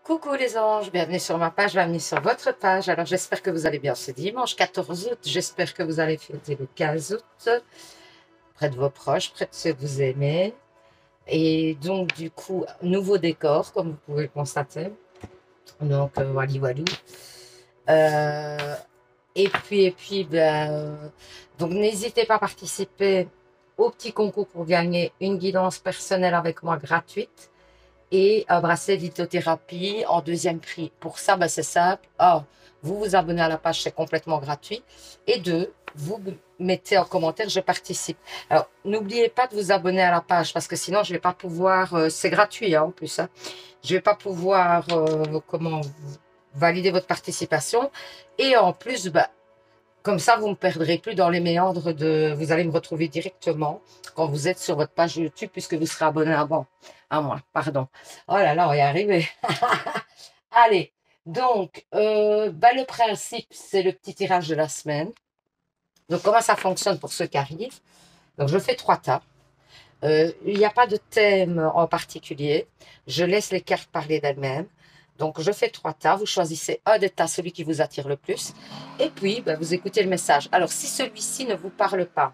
Coucou les anges, bienvenue sur ma page, bienvenue sur votre page. Alors j'espère que vous allez bien ce dimanche 14 août, j'espère que vous allez fêter le 15 août, près de vos proches, près de ceux que vous aimez. Et donc du coup, nouveau décor comme vous pouvez le constater. Donc wally walou. Euh, donc n'hésitez pas à participer au petit concours pour gagner une guidance personnelle avec moi gratuite et un bracelet lithothérapie en deuxième prix. Pour ça, ben, c'est simple. Un, vous vous abonnez à la page, c'est complètement gratuit. Et deux, vous mettez en commentaire, je participe. Alors, n'oubliez pas de vous abonner à la page parce que sinon, je vais pas pouvoir, c'est gratuit hein, en plus, hein, je vais pas pouvoir, valider votre participation. Et en plus, ben, comme ça, vous ne me perdrez plus dans les méandres de... Vous allez me retrouver directement quand vous êtes sur votre page YouTube puisque vous serez abonné avant. À moi, pardon. Oh là là, on y est arrivé. Allez, donc, le principe, c'est le petit tirage de la semaine. Donc, comment ça fonctionne pour ceux qui arrivent? Donc, je fais 3 tas. Il n'y a pas de thème en particulier. Je laisse les cartes parler d'elles-mêmes. Donc, je fais 3 tas. Vous choisissez un des tas, celui qui vous attire le plus. Et puis, ben, vous écoutez le message. Alors, si celui-ci ne vous parle pas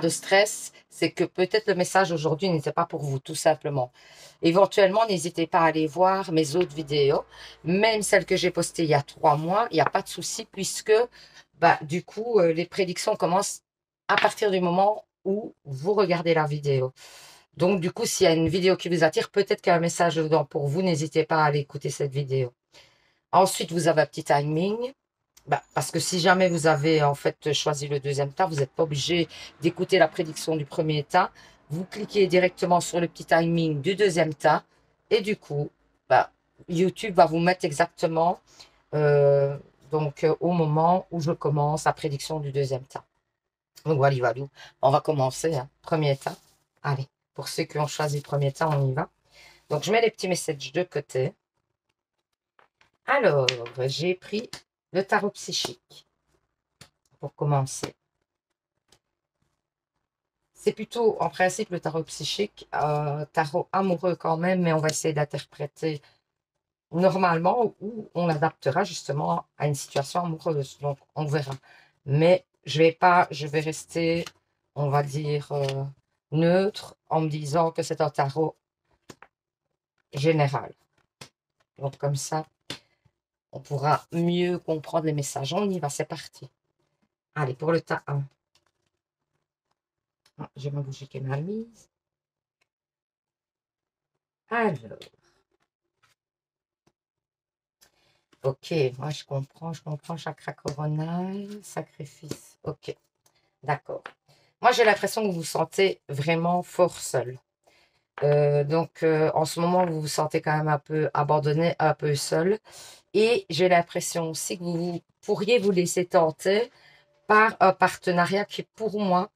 de stress, c'est que peut-être le message aujourd'hui n'était pas pour vous, tout simplement. Éventuellement, n'hésitez pas à aller voir mes autres vidéos, même celles que j'ai postées il y a 3 mois. Il n'y a pas de souci puisque, bah, du coup, les prédictions commencent à partir du moment où vous regardez la vidéo. Donc, du coup, s'il y a une vidéo qui vous attire, peut-être qu'il y a un message dedans pour vous. N'hésitez pas à aller écouter cette vidéo. Ensuite, vous avez un petit timing. Bah, parce que si jamais vous avez en fait choisi le deuxième tas, vous n'êtes pas obligé d'écouter la prédiction du premier tas. Vous cliquez directement sur le petit timing du deuxième tas et du coup, bah, YouTube va vous mettre exactement euh, au moment où je commence la prédiction du deuxième tas. Donc voilà, voilà, on va commencer. Hein. Premier tas. Allez, pour ceux qui ont choisi le premier tas, on y va. Donc je mets les petits messages de côté. Alors, j'ai pris le tarot psychique pour commencer. C'est plutôt, en principe, le tarot psychique, tarot amoureux quand même, mais on va essayer d'interpréter normalement ou on l'adaptera justement à une situation amoureuse. Donc, on verra. Mais je vais rester, on va dire, neutre en me disant que c'est un tarot général. Donc, comme ça, on pourra mieux comprendre les messages. On y va, c'est parti. Allez, pour le tas 1. Ah, j'ai ma bougie qui est mal mise. Alors. Ok, moi je comprends, chakra coronal, sacrifice. Ok, d'accord. Moi j'ai l'impression que vous vous sentez vraiment fort seul. En ce moment vous vous sentez quand même un peu abandonné, un peu seul. Et j'ai l'impression aussi que vous pourriez vous laisser tenter par un partenariat qui pour moi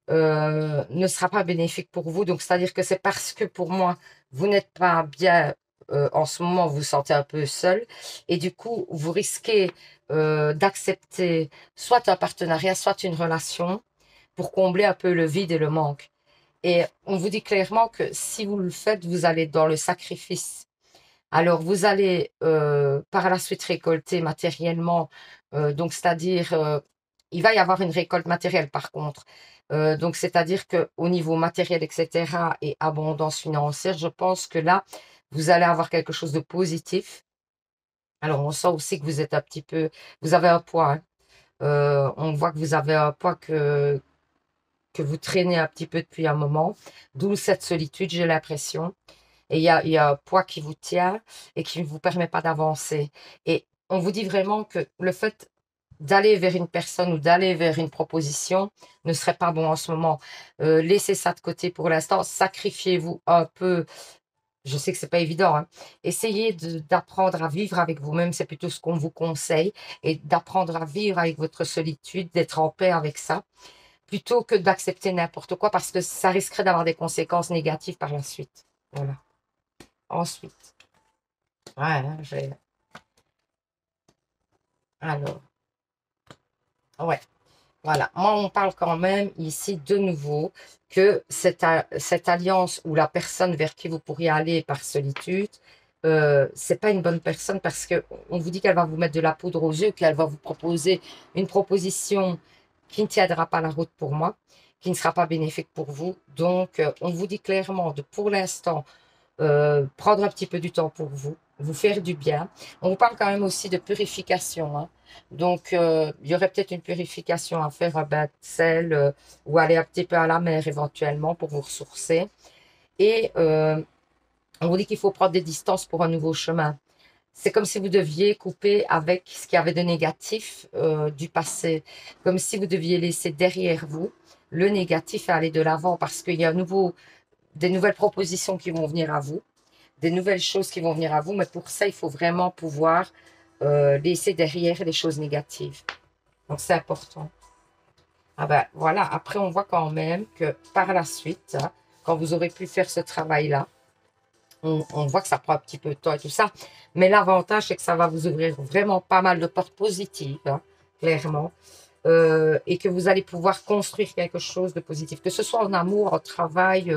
ne sera pas bénéfique pour vous. Donc c'est-à-dire que c'est parce que pour moi vous n'êtes pas bien en ce moment, vous vous sentez un peu seul et du coup, vous risquez d'accepter soit un partenariat, soit une relation pour combler un peu le vide et le manque. Et on vous dit clairement que si vous le faites, vous allez dans le sacrifice. Alors, vous allez par la suite récolter matériellement, donc c'est-à-dire, il va y avoir une récolte matérielle par contre. Donc, c'est-à-dire qu'au niveau matériel, etc., et abondance financière, je pense que là, vous allez avoir quelque chose de positif. Alors, on sent aussi que vous êtes un petit peu, vous avez un poids. Hein. On voit que vous avez un poids que vous traînez un petit peu depuis un moment, d'où cette solitude, j'ai l'impression. Et il y a un poids qui vous tient et qui ne vous permet pas d'avancer. Et on vous dit vraiment que le fait d'aller vers une personne ou d'aller vers une proposition ne serait pas bon en ce moment. Laissez ça de côté pour l'instant. Sacrifiez-vous un peu. Je sais que c'est pas évident. Hein. Essayez d'apprendre à vivre avec vous-même. C'est plutôt ce qu'on vous conseille. Et d'apprendre à vivre avec votre solitude, d'être en paix avec ça, plutôt que d'accepter n'importe quoi parce que ça risquerait d'avoir des conséquences négatives par la suite. Voilà. Ensuite, voilà, alors, ouais, voilà. Moi, on parle quand même ici de nouveau que cette alliance ou la personne vers qui vous pourriez aller par solitude c'est pas une bonne personne parce que on vous dit qu'elle va vous mettre de la poudre aux yeux, qu'elle va vous proposer une proposition qui ne tiendra pas la route pour moi, qui ne sera pas bénéfique pour vous. Donc, on vous dit clairement de pour l'instant prendre un petit peu du temps pour vous, vous faire du bien. On vous parle quand même aussi de purification, hein. Donc, il y aurait peut-être une purification à faire, un bain de sel ou aller un petit peu à la mer éventuellement pour vous ressourcer. Et on vous dit qu'il faut prendre des distances pour un nouveau chemin. C'est comme si vous deviez couper avec ce qu'il y avait de négatif du passé, comme si vous deviez laisser derrière vous le négatif et aller de l'avant parce qu'il y a des nouvelles propositions qui vont venir à vous, des nouvelles choses qui vont venir à vous, mais pour ça, il faut vraiment pouvoir laisser derrière les choses négatives. Donc, c'est important. Ah ben voilà, après, on voit quand même que par la suite, hein, quand vous aurez pu faire ce travail-là, on voit que ça prend un petit peu de temps et tout ça. Mais l'avantage, c'est que ça va vous ouvrir vraiment pas mal de portes positives, hein, clairement. Et que vous allez pouvoir construire quelque chose de positif, que ce soit en amour, en travail,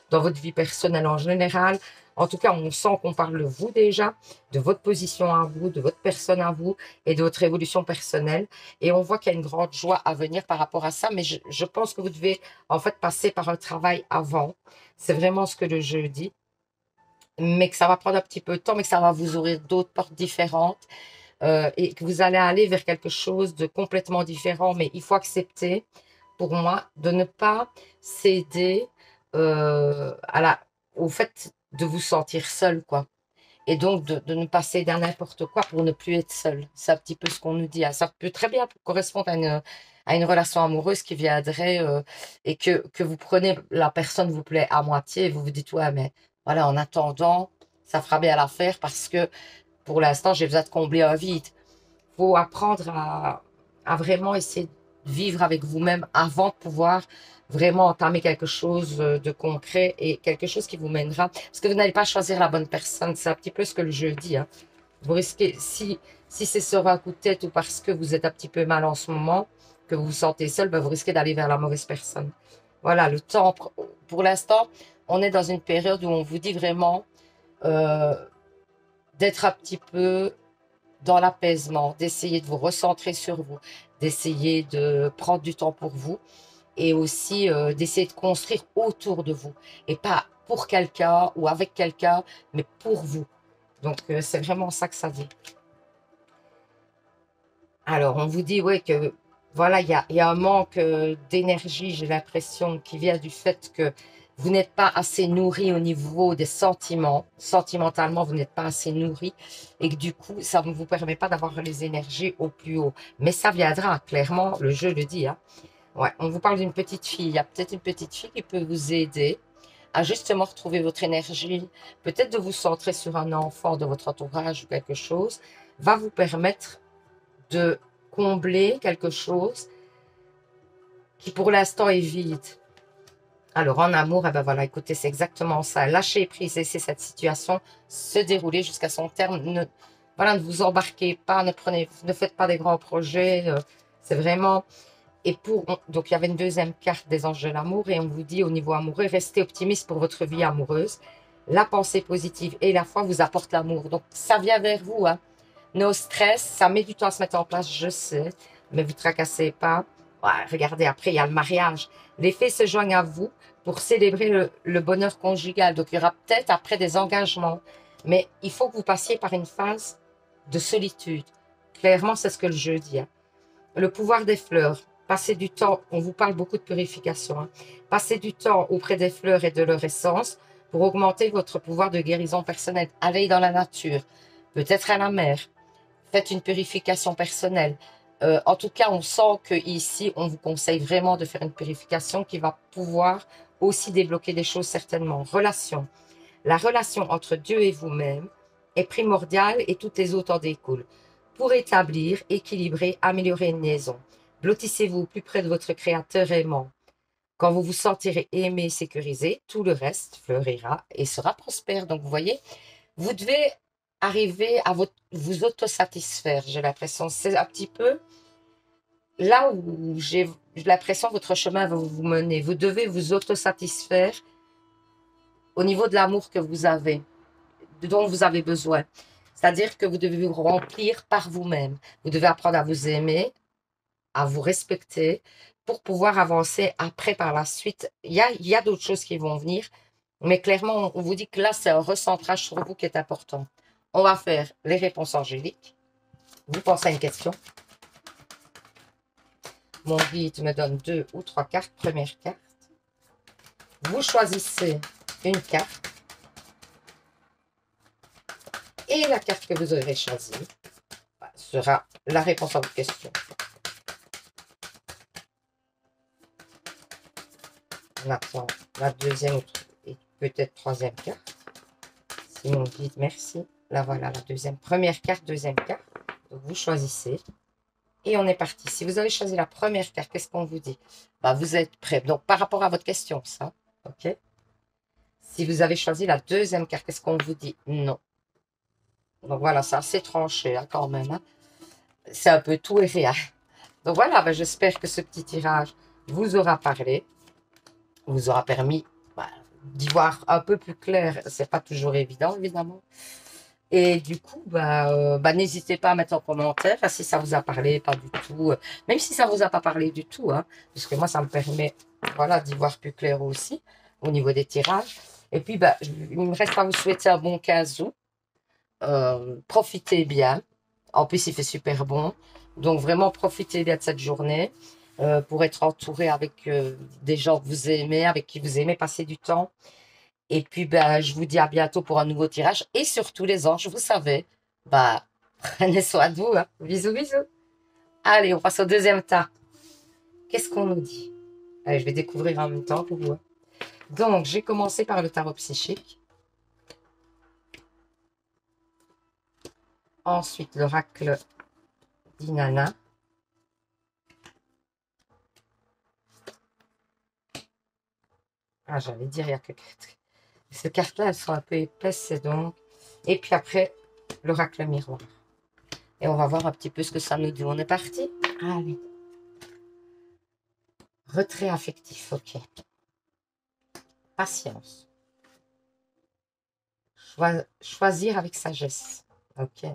dans votre vie personnelle en général. En tout cas, on sent qu'on parle de vous déjà, de votre position à vous, de votre personne à vous et de votre évolution personnelle. Et on voit qu'il y a une grande joie à venir par rapport à ça, mais je pense que vous devez en fait passer par un travail avant. C'est vraiment ce que le jeu dit, mais que ça va prendre un petit peu de temps, mais que ça va vous ouvrir d'autres portes différentes et que vous allez aller vers quelque chose de complètement différent. Mais il faut accepter, pour moi, de ne pas céder au fait de vous sentir seul, quoi. Et donc de ne pas céder à n'importe quoi pour ne plus être seul. C'est un petit peu ce qu'on nous dit, hein. Ça peut très bien correspondre à une relation amoureuse qui viendrait et que vous prenez, la personne vous plaît à moitié et vous vous dites, ouais, mais voilà, en attendant, ça fera bien l'affaire parce que pour l'instant, j'ai besoin de combler un vide. Il faut apprendre à vraiment essayer de vivre avec vous-même avant de pouvoir vraiment entamer quelque chose de concret et quelque chose qui vous mènera. Parce que vous n'allez pas choisir la bonne personne. C'est un petit peu ce que le jeu dit, hein. Vous risquez, si c'est sur un coup de tête ou parce que vous êtes un petit peu mal en ce moment, que vous vous sentez seul, ben vous risquez d'aller vers la mauvaise personne. Voilà, le temps, pour l'instant, on est dans une période où on vous dit vraiment euh, d'être un petit peu dans l'apaisement, d'essayer de vous recentrer sur vous, d'essayer de prendre du temps pour vous et aussi d'essayer de construire autour de vous et pas pour quelqu'un ou avec quelqu'un, mais pour vous. Donc, c'est vraiment ça que ça dit. Alors, on vous dit, ouais, que voilà, il y a un manque d'énergie, j'ai l'impression, qui vient du fait que vous n'êtes pas assez nourri au niveau des sentiments. Sentimentalement, vous n'êtes pas assez nourri et que du coup, ça ne vous permet pas d'avoir les énergies au plus haut. Mais ça viendra, clairement, le jeu le dit, hein. Ouais, on vous parle d'une petite fille. Il y a peut-être une petite fille qui peut vous aider à justement retrouver votre énergie, peut-être de vous centrer sur un enfant de votre entourage ou quelque chose, va vous permettre de combler quelque chose qui pour l'instant est vide. Alors en amour, eh ben voilà, écoutez, c'est exactement ça. Lâchez prise, laissez cette situation se dérouler jusqu'à son terme. Voilà, ne vous embarquez pas, ne faites pas des grands projets. C'est vraiment. Et donc il y avait une deuxième carte des anges de l'amour et on vous dit au niveau amoureux, restez optimiste pour votre vie amoureuse. La pensée positive et la foi vous apportent l'amour. Donc ça vient vers vous, hein. No stress, ça met du temps à se mettre en place, je sais, mais vous tracassez pas. Ouais, regardez, après, il y a le mariage. Les fées se joignent à vous pour célébrer le bonheur conjugal. Donc, il y aura peut-être après des engagements, mais il faut que vous passiez par une phase de solitude. Clairement, c'est ce que le jeu dit, hein. Le pouvoir des fleurs. Passez du temps, on vous parle beaucoup de purification, hein. Passez du temps auprès des fleurs et de leur essence pour augmenter votre pouvoir de guérison personnelle. Allez dans la nature, peut-être à la mer. Faites une purification personnelle. En tout cas, on sent qu'ici, on vous conseille vraiment de faire une purification qui va pouvoir aussi débloquer des choses certainement. Relation. La relation entre Dieu et vous-même est primordiale et toutes les autres en découlent. Pour établir, équilibrer, améliorer une liaison, blottissez-vous au plus près de votre Créateur aimant. Quand vous vous sentirez aimé, sécurisé, tout le reste fleurira et sera prospère. Donc, vous voyez, vous devez arriver à vous autosatisfaire, j'ai l'impression. C'est un petit peu là où j'ai l'impression que votre chemin va vous mener. Vous devez vous autosatisfaire au niveau de l'amour que vous avez. dont vous avez besoin. C'est-à-dire que vous devez vous remplir par vous-même. Vous devez apprendre à vous aimer, à vous respecter pour pouvoir avancer après par la suite. Il y a d'autres choses qui vont venir, mais clairement, on vous dit que là, c'est un recentrage sur vous qui est important. On va faire les réponses angéliques. Vous pensez à une question. Mon guide me donne 2 ou 3 cartes. Première carte. Vous choisissez une carte. Et la carte que vous aurez choisie sera la réponse à votre question. On attend la deuxième et peut-être troisième carte. Si mon guide, merci. Là, voilà la deuxième. Première carte, deuxième carte. Donc, vous choisissez. Et on est parti. Si vous avez choisi la première carte, qu'est-ce qu'on vous dit? Vous êtes prêt. Donc, par rapport à votre question, ça. OK? Si vous avez choisi la deuxième carte, qu'est-ce qu'on vous dit? Non. Donc, voilà, c'est assez tranché hein, quand même. Hein. C'est un peu tout et rien. Donc, voilà, j'espère que ce petit tirage vous aura parlé. Vous aura permis d'y voir un peu plus clair. C'est pas toujours évident, évidemment. Et du coup, n'hésitez pas à mettre en commentaire si ça vous a parlé, pas du tout. Même si ça vous a pas parlé du tout, hein, parce que moi, ça me permet voilà, d'y voir plus clair aussi au niveau des tirages. Et puis, il me reste à vous souhaiter un bon 15 août. Profitez bien. En plus, il fait super bon. Donc, vraiment, profitez bien de cette journée pour être entouré avec des gens que vous aimez, avec qui vous aimez passer du temps. Et puis, je vous dis à bientôt pour un nouveau tirage. Et surtout, les anges, vous savez, prenez soin de vous. Hein. Bisous, bisous. Allez, on passe au deuxième tas. Qu'est-ce qu'on nous dit? Allez, je vais découvrir en même temps pour vous. Hein. Donc, j'ai commencé par le tarot psychique. Ensuite, l'oracle d'Inanna. Ah, j'allais dire, il y a que... Ces cartes-là, elles sont un peu épaisses, c'est donc... Et puis après, l'oracle miroir. Et on va voir un petit peu ce que ça nous dit. On est parti? Allez. Retrait affectif, ok. Patience. Choisir avec sagesse, ok.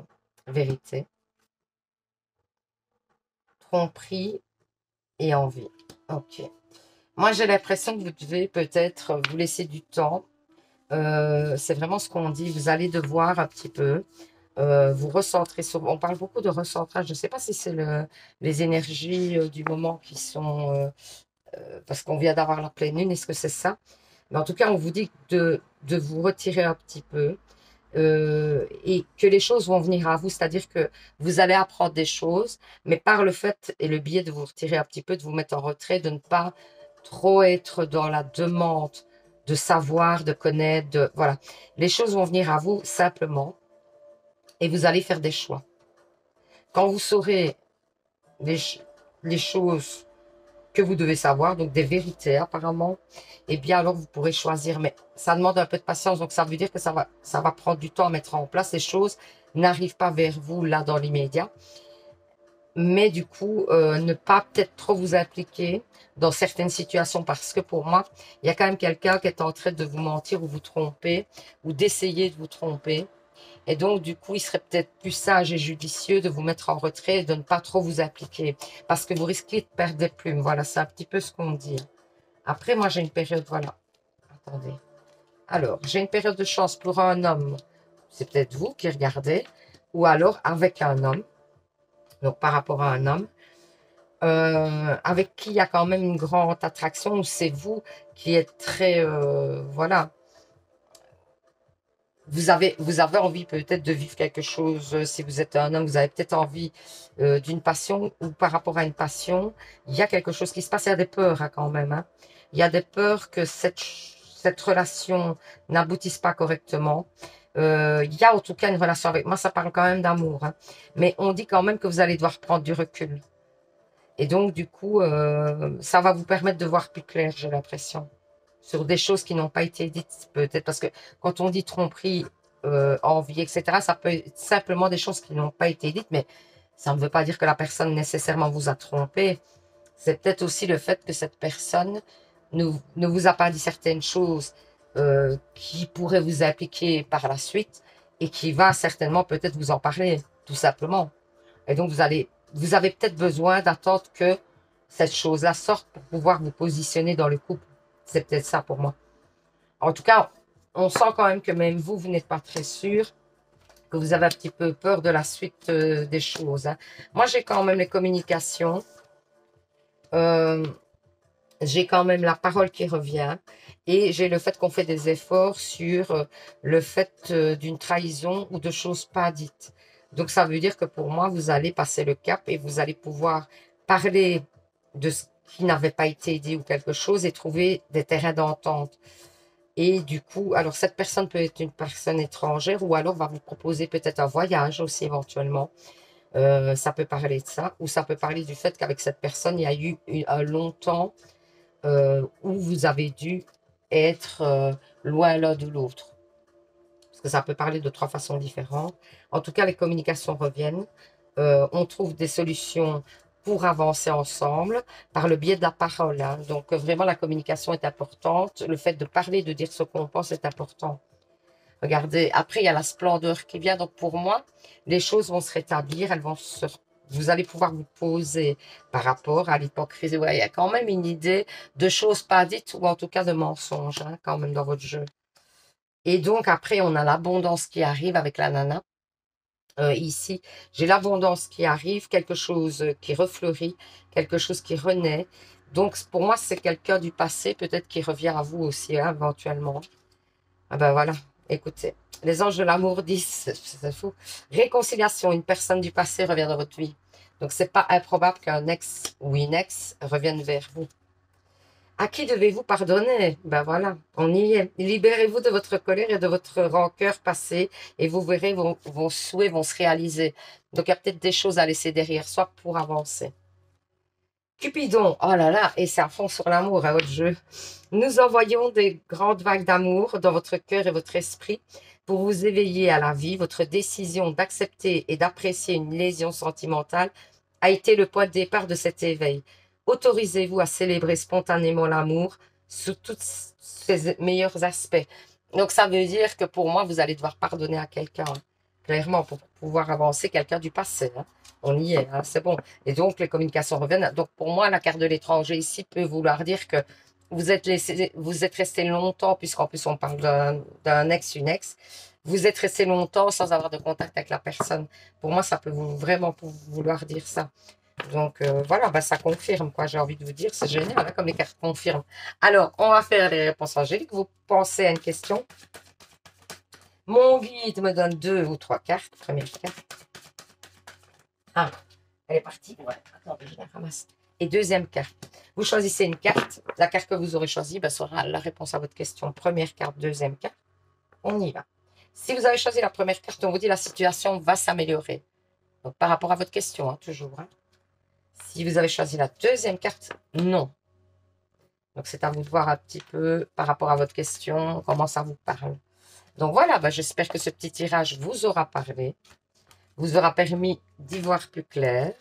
Vérité. Tromperie et envie, ok. Moi, j'ai l'impression que vous devez peut-être vous laisser du temps. C'est vraiment ce qu'on dit. Vous allez devoir un petit peu vous recentrer sur... On parle beaucoup de recentrage. Je ne sais pas si c'est les énergies du moment qui sont... parce qu'on vient d'avoir la pleine lune. Est-ce que c'est ça? Mais en tout cas, on vous dit de vous retirer un petit peu. Et que les choses vont venir à vous, c'est-à-dire que vous allez apprendre des choses, mais par le fait et le biais de vous retirer un petit peu, de vous mettre en retrait, de ne pas trop être dans la demande de savoir, de connaître, voilà. Les choses vont venir à vous simplement et vous allez faire des choix. Quand vous saurez les choses que vous devez savoir, donc des vérités apparemment, eh bien alors vous pourrez choisir. Mais ça demande un peu de patience, donc ça veut dire que ça va prendre du temps à mettre en place. Les choses n'arrivent pas vers vous là dans l'immédiat. Mais du coup, ne pas peut-être trop vous impliquer dans certaines situations parce que pour moi, il y a quand même quelqu'un qui est en train de vous mentir ou vous tromper ou d'essayer de vous tromper. Et donc, du coup, il serait peut-être plus sage et judicieux de vous mettre en retrait et de ne pas trop vous appliquer. Parce que vous risquez de perdre des plumes. Voilà, c'est un petit peu ce qu'on dit. Après, moi, j'ai une période, voilà. Attendez. Alors, j'ai une période de chance pour un homme. C'est peut-être vous qui regardez. Ou alors avec un homme. Donc, par rapport à un homme. Avec qui il y a quand même une grande attraction. Ou c'est vous qui êtes très... voilà. Vous avez envie peut-être de vivre quelque chose, si vous êtes un homme, vous avez peut-être envie d'une passion ou par rapport à une passion, il y a quelque chose qui se passe, il y a des peurs hein, quand même. Hein. Il y a des peurs que cette relation n'aboutisse pas correctement. Il y a en tout cas une relation avec moi, ça parle quand même d'amour. Hein. Mais on dit quand même que vous allez devoir prendre du recul. Et donc du coup, ça va vous permettre de voir plus clair, j'ai l'impression sur des choses qui n'ont pas été dites, peut-être parce que quand on dit tromperie, envie, etc., ça peut être simplement des choses qui n'ont pas été dites, mais ça ne veut pas dire que la personne nécessairement vous a trompé. C'est peut-être aussi le fait que cette personne ne vous a pas dit certaines choses qui pourrait vous impliquer par la suite et qui va certainement peut-être vous en parler, tout simplement. Et donc, vous avez peut-être besoin d'attendre que cette chose-là sorte pour pouvoir vous positionner dans le couple. C'est peut-être ça pour moi. En tout cas, on sent quand même que même vous, vous n'êtes pas très sûr, que vous avez un petit peu peur de la suite des choses, hein. Moi, j'ai quand même les communications. Euh, j'ai quand même la parole qui revient et j'ai le fait qu'on fait des efforts sur le fait d'une trahison ou de choses pas dites. Donc, ça veut dire que pour moi, vous allez passer le cap et vous allez pouvoir parler de ce qui n'avait pas été dit ou quelque chose et trouver des terrains d'entente. Et du coup, alors cette personne peut être une personne étrangère ou alors va vous proposer peut-être un voyage aussi éventuellement. Ça peut parler de ça ou ça peut parler du fait qu'avec cette personne, il y a eu un longtemps où vous avez dû être loin l'un de l'autre. Parce que ça peut parler de trois façons différentes. En tout cas, les communications reviennent. On trouve des solutions pour avancer ensemble par le biais de la parole, hein. Donc, vraiment, la communication est importante. Le fait de parler, de dire ce qu'on pense est important. Regardez, après, il y a la splendeur qui vient. Donc, pour moi, les choses vont se rétablir. Vous allez pouvoir vous poser par rapport à l'hypocrisie. Ouais, il y a quand même une idée de choses pas dites ou en tout cas de mensonges, hein, quand même dans votre jeu. Et donc, après, on a l'abondance qui arrive avec la nana. Ici, j'ai l'abondance qui arrive, quelque chose qui refleurit, quelque chose qui renaît. Donc, pour moi, c'est quelqu'un du passé, peut-être qui revient à vous aussi, hein, éventuellement. Ah ben voilà, écoutez, les anges de l'amour disent, c'est fou, réconciliation, une personne du passé revient dans votre vie. Donc, c'est pas improbable qu'un ex ou une ex revienne vers vous. À qui devez-vous pardonner? Ben voilà, on y est. Libérez-vous de votre colère et de votre rancœur passée et vous verrez, vos souhaits vont se réaliser. Donc, il y a peut-être des choses à laisser derrière soi pour avancer. Cupidon, oh là là, et c'est à fond sur l'amour, à votre jeu. Nous envoyons des grandes vagues d'amour dans votre cœur et votre esprit pour vous éveiller à la vie. Votre décision d'accepter et d'apprécier une lésion sentimentale a été le point de départ de cet éveil. Autorisez-vous à célébrer spontanément l'amour sous tous ses meilleurs aspects. Donc, ça veut dire que pour moi, vous allez devoir pardonner à quelqu'un, hein, clairement, pour pouvoir avancer quelqu'un du passé, hein. On y est, hein, c'est bon. Et donc, les communications reviennent. Donc, pour moi, la carte de l'étranger ici peut vouloir dire que vous êtes resté longtemps, puisqu'en plus on parle d'un ex, une ex, vous êtes resté longtemps sans avoir de contact avec la personne. Pour moi, ça peut vraiment vouloir dire ça. Donc voilà, bah, ça confirme, quoi. J'ai envie de vous dire, c'est génial, hein, comme les cartes confirment. Alors, on va faire les réponses angéliques. Vous pensez à une question. Mon guide me donne 2 ou 3 cartes. Première carte. Ah, elle est partie. Ouais, attendez, je la ramasse. Et deuxième carte. Vous choisissez une carte. La carte que vous aurez choisie sera la réponse à votre question. Première carte, deuxième carte. On y va. Si vous avez choisi la première carte, on vous dit la situation va s'améliorer. Donc, par rapport à votre question, hein, toujours, hein. Si vous avez choisi la deuxième carte, non. Donc, c'est à vous de voir un petit peu par rapport à votre question, comment ça vous parle. Donc, voilà, bah, j'espère que ce petit tirage vous aura parlé, vous aura permis d'y voir plus clair,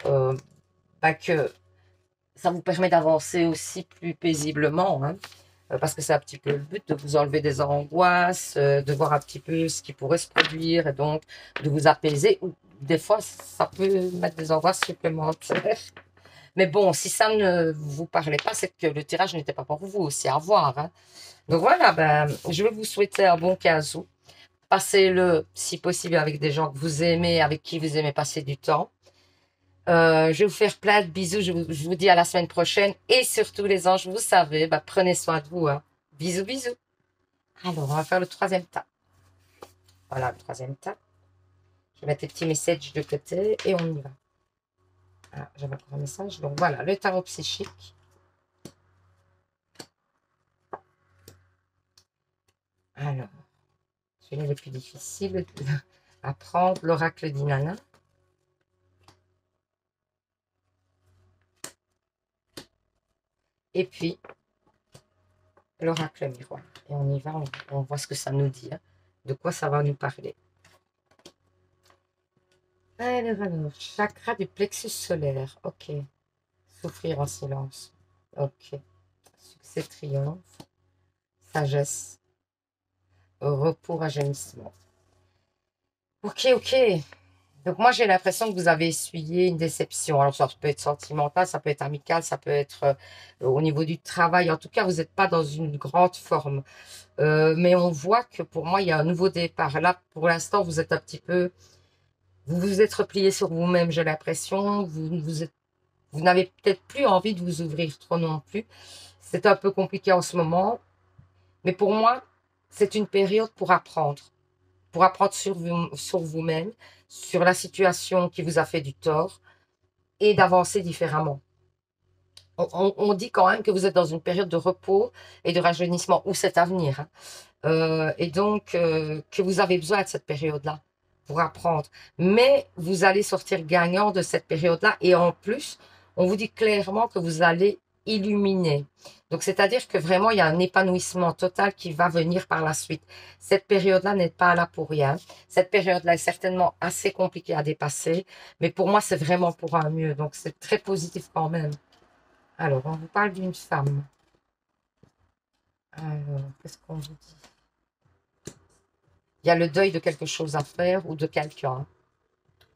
que ça vous permet d'avancer aussi plus paisiblement, hein, parce que c'est un petit peu le but de vous enlever des angoisses, de voir un petit peu ce qui pourrait se produire et donc de vous apaiser. Ou des fois, ça peut mettre des angoisses supplémentaires. Mais bon, si ça ne vous parlait pas, c'est que le tirage n'était pas pour vous aussi à voir, hein. Donc voilà, ben, je vais vous souhaiter un bon 15 août. Passez-le, si possible, avec des gens que vous aimez, avec qui vous aimez passer du temps. Je vais vous faire plein de bisous. Je vous dis à la semaine prochaine. Et surtout, les anges, vous savez, bah, prenez soin de vous, hein. Bisous, bisous. Alors, on va faire le troisième tas. Voilà, le troisième tas. Je vais mettre les petits messages de côté et on y va. Ah, j'avais encore un message. Donc voilà, le tarot psychique. Alors, celui-là le plus difficile à prendre, l'oracle d'Inanna. Et puis, l'oracle miroir. Et on y va, on voit ce que ça nous dit, hein, de quoi ça va nous parler. Alors, chakra du plexus solaire. Ok. Souffrir en silence. Ok. Succès, triomphe. sagesse, repos, rajeunissement. Ok, ok. Donc moi j'ai l'impression que vous avez essuyé une déception. Alors ça peut être sentimental, ça peut être amical, ça peut être au niveau du travail. En tout cas, vous n'êtes pas dans une grande forme. Mais on voit que pour moi, il y a un nouveau départ. Là, pour l'instant, vous êtes un petit peu... Vous vous êtes replié sur vous-même, j'ai l'impression. Vous n'avez peut-être plus envie de vous ouvrir trop non plus. C'est un peu compliqué en ce moment. Mais pour moi, c'est une période pour apprendre sur vous-même, sur la situation qui vous a fait du tort et d'avancer différemment. On dit quand même que vous êtes dans une période de repos et de rajeunissement, ou c'est à venir, hein. Et donc, que vous avez besoin de cette période-là pour apprendre. Mais vous allez sortir gagnant de cette période-là. Et en plus, on vous dit clairement que vous allez illuminer. Donc, c'est-à-dire que vraiment, il y a un épanouissement total qui va venir par la suite. Cette période-là n'est pas là pour rien. Cette période-là est certainement assez compliquée à dépasser. Mais pour moi, c'est vraiment pour un mieux. Donc, c'est très positif quand même. Alors, on vous parle d'une femme. Alors, qu'est-ce qu'on vous dit? Il y a le deuil de quelque chose à faire ou de quelqu'un,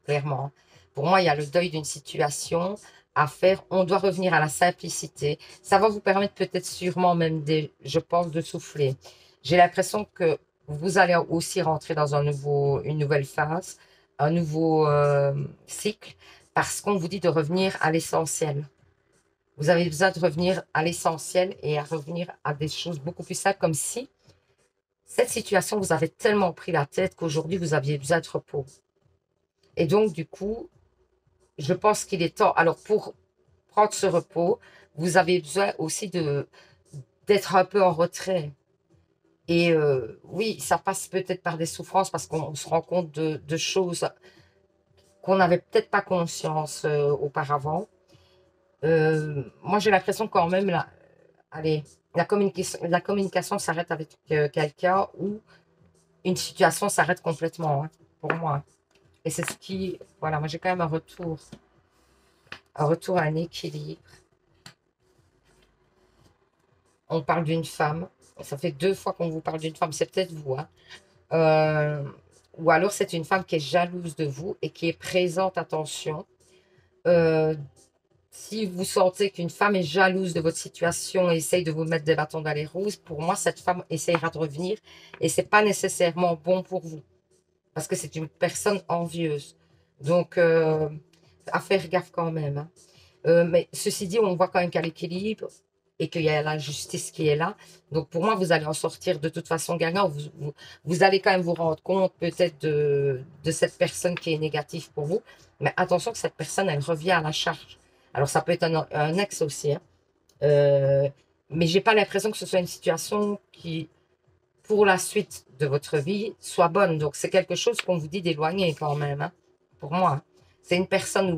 clairement. Pour moi, il y a le deuil d'une situation à faire. On doit revenir à la simplicité. Ça va vous permettre peut-être sûrement même, je pense, de souffler. J'ai l'impression que vous allez aussi rentrer dans une nouvelle phase, un nouveau cycle, parce qu'on vous dit de revenir à l'essentiel. Vous avez besoin de revenir à l'essentiel et à revenir à des choses beaucoup plus simples, comme si cette situation vous avait tellement pris la tête qu'aujourd'hui, vous aviez besoin de repos. Et donc, du coup, je pense qu'il est temps. Alors, pour prendre ce repos, vous avez besoin aussi d'être un peu en retrait. Et oui, ça passe peut-être par des souffrances parce qu'on se rend compte de choses qu'on n'avait peut-être pas conscience auparavant. Moi, j'ai l'impression quand même, là, allez, la communication s'arrête avec quelqu'un ou une situation s'arrête complètement, hein, pour moi. Et c'est ce qui, voilà, moi j'ai quand même un retour à un équilibre. On parle d'une femme, ça fait 2 fois qu'on vous parle d'une femme, c'est peut-être vous, hein. Euh, ou alors c'est une femme qui est jalouse de vous et qui est présente, attention. Euh, Si vous sentez qu'une femme est jalouse de votre situation et essaye de vous mettre des bâtons dans les roues, pour moi, cette femme essayera de revenir et c'est pas nécessairement bon pour vous parce que c'est une personne envieuse. Donc, à faire gaffe quand même, hein. Mais ceci dit, on voit quand même qu'il y a l'équilibre et qu'il y a la justice qui est là. Donc, pour moi, vous allez en sortir de toute façon gagnant. Vous allez quand même vous rendre compte peut-être de cette personne qui est négative pour vous. Mais attention que cette personne, elle revient à la charge. Alors, ça peut être un ex aussi, hein. Euh, mais j'ai pas l'impression que ce soit une situation qui, pour la suite de votre vie, soit bonne. Donc, c'est quelque chose qu'on vous dit d'éloigner quand même, hein, pour moi, hein. C'est une personne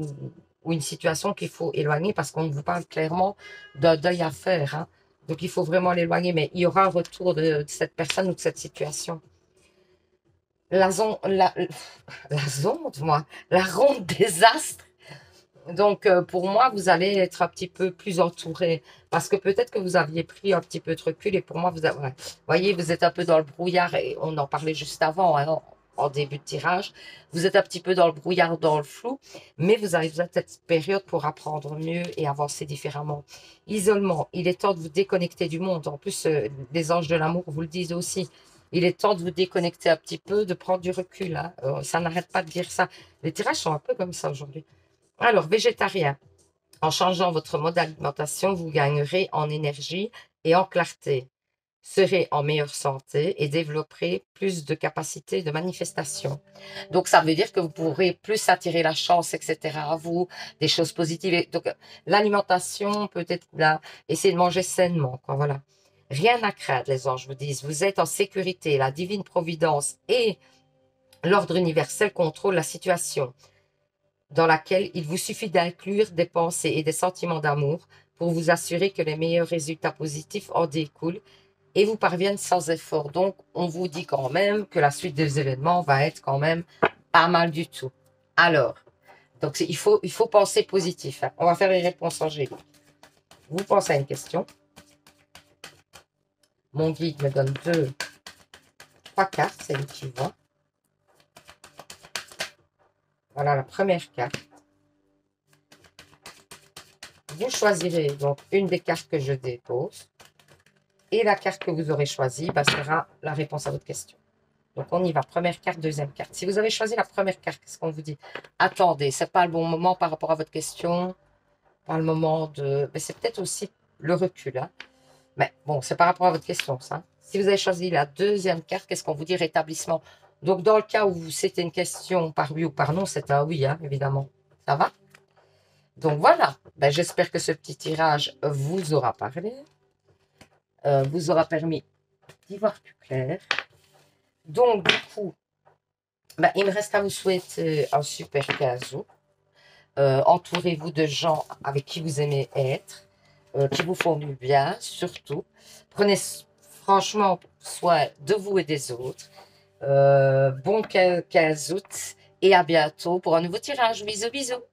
ou une situation qu'il faut éloigner parce qu'on vous parle clairement d'un deuil à faire, hein. Donc, il faut vraiment l'éloigner, mais il y aura un retour de cette personne ou de cette situation. La zone, la zone, moi, la ronde des astres. Donc, pour moi, vous allez être un petit peu plus entouré parce que peut-être que vous aviez pris un petit peu de recul et pour moi, ouais, voyez, vous êtes un peu dans le brouillard et on en parlait juste avant, hein, en début de tirage. Vous êtes un petit peu dans le brouillard, dans le flou, mais vous avez besoin de cette période pour apprendre mieux et avancer différemment. Isolement, il est temps de vous déconnecter du monde. En plus, les anges de l'amour vous le disent aussi. Il est temps de vous déconnecter un petit peu, de prendre du recul, hein. Ça n'arrête pas de dire ça. Les tirages sont un peu comme ça aujourd'hui. Alors, végétarien. En changeant votre mode d'alimentation, vous gagnerez en énergie et en clarté, serez en meilleure santé et développerez plus de capacités de manifestation. Donc, ça veut dire que vous pourrez plus attirer la chance, etc. à vous, des choses positives. Donc, l'alimentation, peut-être là, essayez de manger sainement, quoi, voilà. Rien à craindre, les anges vous disent. Vous êtes en sécurité. La divine providence et l'ordre universel contrôlent la situation dans laquelle il vous suffit d'inclure des pensées et des sentiments d'amour pour vous assurer que les meilleurs résultats positifs en découlent et vous parviennent sans effort. Donc, on vous dit quand même que la suite des événements va être quand même pas mal du tout. Alors, donc il faut penser positif, hein. On va faire les réponses angéliques. Vous pensez à une question. Mon guide me donne 2, 3 cartes, c'est lui qui voit. Voilà la première carte. Vous choisirez donc une des cartes que je dépose. Et la carte que vous aurez choisie sera la réponse à votre question. Donc, on y va. Première carte, deuxième carte. Si vous avez choisi la première carte, qu'est-ce qu'on vous dit? Attendez, ce n'est pas le bon moment par rapport à votre question. Pas le moment de... Mais c'est peut-être aussi le recul. Hein. Mais bon, c'est par rapport à votre question, ça. Si vous avez choisi la deuxième carte, qu'est-ce qu'on vous dit? Rétablissement. Donc, dans le cas où c'était une question par oui ou par non, c'est un oui, hein, évidemment. Ça va? Donc, voilà. J'espère que ce petit tirage vous aura parlé. Vous aura permis d'y voir plus clair. Donc, du coup, il me reste à vous souhaiter un super 15 août. Entourez-vous de gens avec qui vous aimez être, qui vous font du bien, surtout. Prenez franchement soin de vous et des autres. Bon 15 août et à bientôt pour un nouveau tirage. Bisous, bisous.